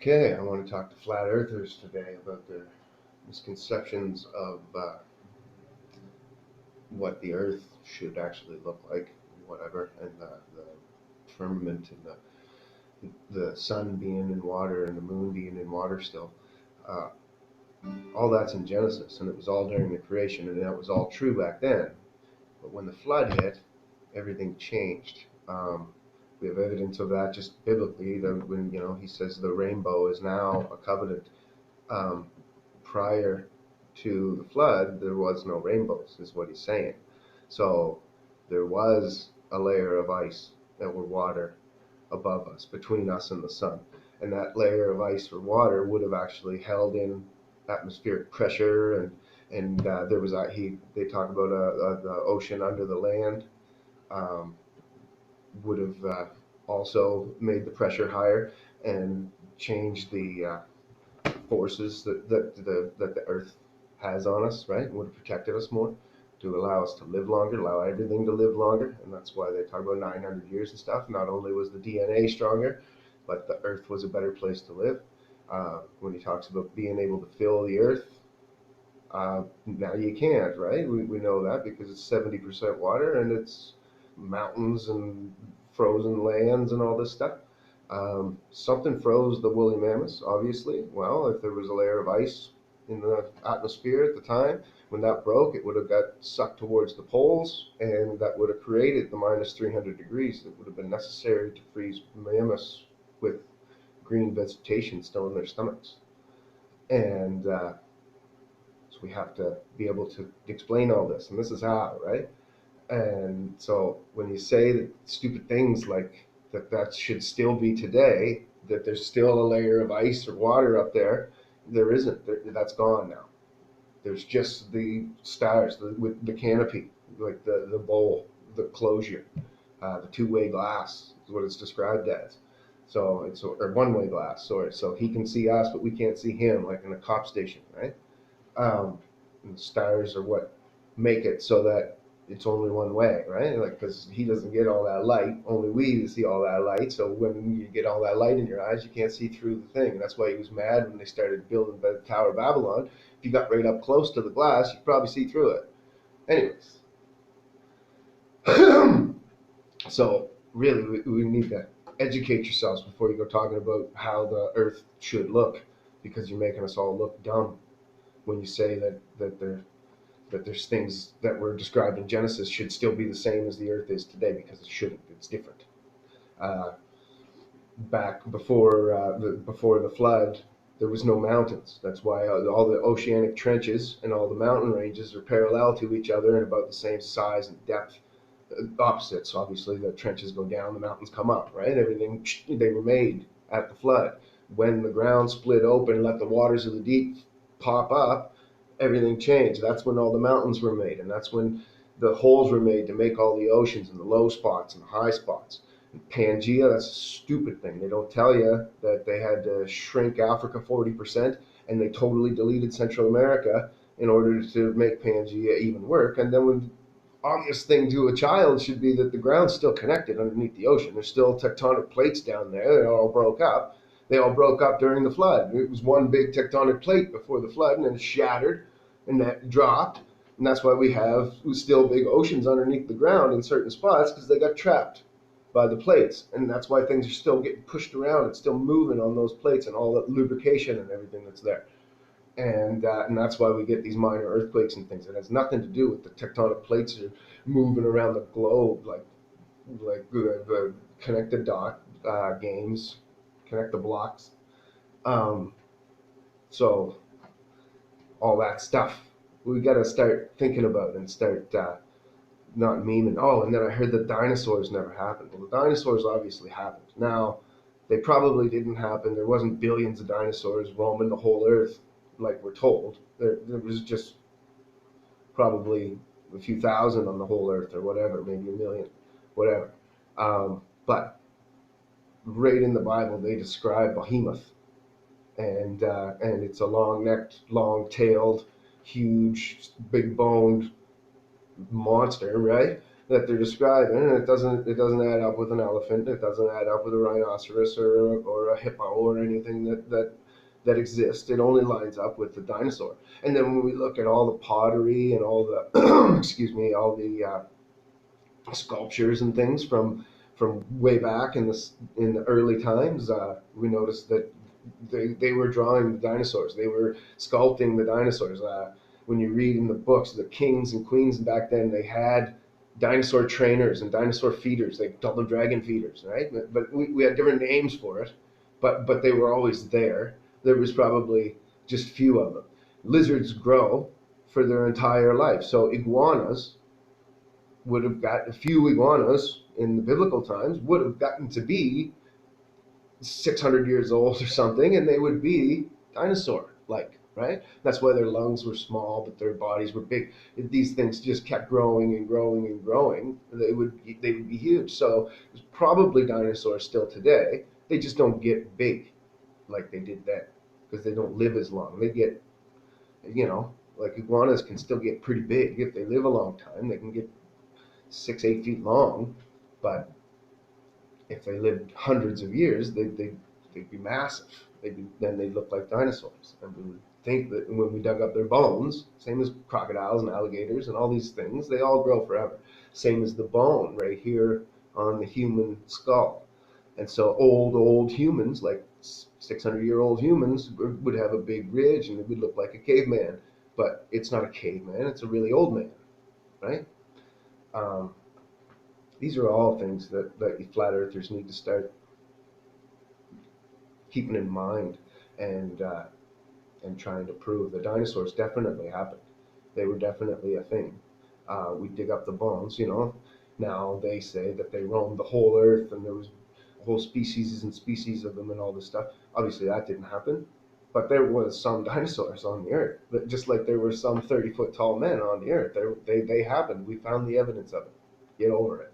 Okay, I want to talk to flat earthers today about their misconceptions of what the earth should actually look like, whatever, and the firmament and the sun being in water and the moon being in water still. Uh, all that's in Genesis, and it was all during the creation, and that was all true back then. But when the flood hit, everything changed. We have evidence of that just biblically. That when he says the rainbow is now a covenant. Um, Prior to the flood, there was no rainbows, is what he's saying. So there was a layer of ice that were water above us, between us and the sun. And that layer of ice or water would have actually held in atmospheric pressure, and there was they talk about the ocean under the land um, would have also made the pressure higher and changed the forces that the Earth has on us, right? Would have protected us more to allow us to live longer, allow everything to live longer, and that's why they talk about 900 years and stuff. Not only was the DNA stronger, but the Earth was a better place to live. When he talks about being able to fill the Earth, now you can't, right? We know that because it's 70% water and it's mountains and frozen lands and all this stuff. Something froze the woolly mammoths, obviously. Well, if there was a layer of ice in the atmosphere at the time, when that broke, it would have got sucked towards the poles, and that would have created the minus 300 degrees that would have been necessary to freeze mammoths with green vegetation still in their stomachs. And so we have to be able to explain all this, and this is how, right? And so when you say that stupid things like that should still be today, that there's still a layer of ice or water up there, there isn't. That's gone now. There's just the stars with the canopy, like the bowl, the closure, the two-way glass is what it's described as. So it's or one-way glass, sorry. So he can see us, but we can't see him, like in a cop station, right? And stars are what make it so that it's only one way, right? Like, because he doesn't get all that light, only we see all that light. So when you get all that light in your eyes, you can't see through the thing. And that's why he was mad when they started building the Tower of Babylon. If you got right up close to the glass, you could probably see through it. Anyways, so really, we need to educate yourselves before you go talking about how the Earth should look, because you're making us all look dumb when you say that there's things that were described in Genesis should still be the same as the Earth is today, because it shouldn't. It's different. Uh, Back before the flood, there was no mountains. That's why all the oceanic trenches and all the mountain ranges are parallel to each other and about the same size and depth. Opposites, obviously, the trenches go down, the mountains come up, right? Everything they were made at the flood. When the ground split open, let the waters of the deep pop up, everything changed. That's when all the mountains were made, and that's when the holes were made to make all the oceans and the low spots and the high spots. Pangea, that's a stupid thing. They don't tell you that they had to shrink Africa 40% and they totally deleted Central America in order to make Pangea even work. And then when obvious thing to a child should be that the ground's still connected underneath the ocean. There's still tectonic plates down there. They all broke up. They all broke up during the flood. It was one big tectonic plate before the flood, and then it shattered, and that dropped. And that's why we have still big oceans underneath the ground in certain spots, because they got trapped by the plates. And that's why things are still getting pushed around. It's still moving on those plates and all that lubrication and everything that's there. And that's why we get these minor earthquakes and things. It has nothing to do with the tectonic plates are moving around the globe like the connect the dot games, connect the blocks. Um, so all that stuff we got to start thinking about and start not memeing. Oh, and then I heard the dinosaurs never happened. Well, the dinosaurs obviously happened. Now, they probably didn't happen. There wasn't billions of dinosaurs roaming the whole earth like we're told. There was just probably a few thousand on the whole earth or whatever, maybe a million, whatever. But right in the Bible, they describe behemoth, and it's a long-necked, long-tailed, huge, big-boned monster, right? that they're describing, and it doesn't add up with an elephant. It doesn't add up with a rhinoceros or a hippo or anything that exists. It only lines up with the dinosaur. And then when we look at all the pottery and all the excuse me, all the sculptures and things from way back in the early times, we noticed that they were drawing the dinosaurs. They were sculpting the dinosaurs. When you read in the books, the kings and queens back then, they had dinosaur trainers and dinosaur feeders. They called them dragon feeders, right? But we had different names for it, but they were always there. There was probably just few of them. Lizards grow for their entire life. So iguanas would have got a few iguanas in the biblical times would have gotten to be 600 years old or something, and they would be dinosaur like, right? That's why their lungs were small, but their bodies were big. If these things just kept growing and growing and growing, they would be huge. So there's probably dinosaurs still today. They just don't get big like they did then because they don't live as long. They get, like iguanas can still get pretty big if they live a long time. They can get 6, 8 feet long, but if they lived hundreds of years, they'd be massive. Then they'd look like dinosaurs, and we would think that when we dug up their bones, same as crocodiles and alligators and all these things, they all grow forever. Same as the bone right here on the human skull. And so old humans, like 600-year-old humans, would have a big ridge and it would look like a caveman. But it's not a caveman, it's a really old man, right? Um, these are all things that flat earthers need to start keeping in mind and trying to prove. The dinosaurs definitely happened. They were definitely a thing. We dig up the bones, Now they say that they roamed the whole earth and there was whole species and species of them and all this stuff. Obviously, that didn't happen, but there was some dinosaurs on the earth. But just like there were some 30-foot tall men on the earth, they happened. We found the evidence of it. Get over it.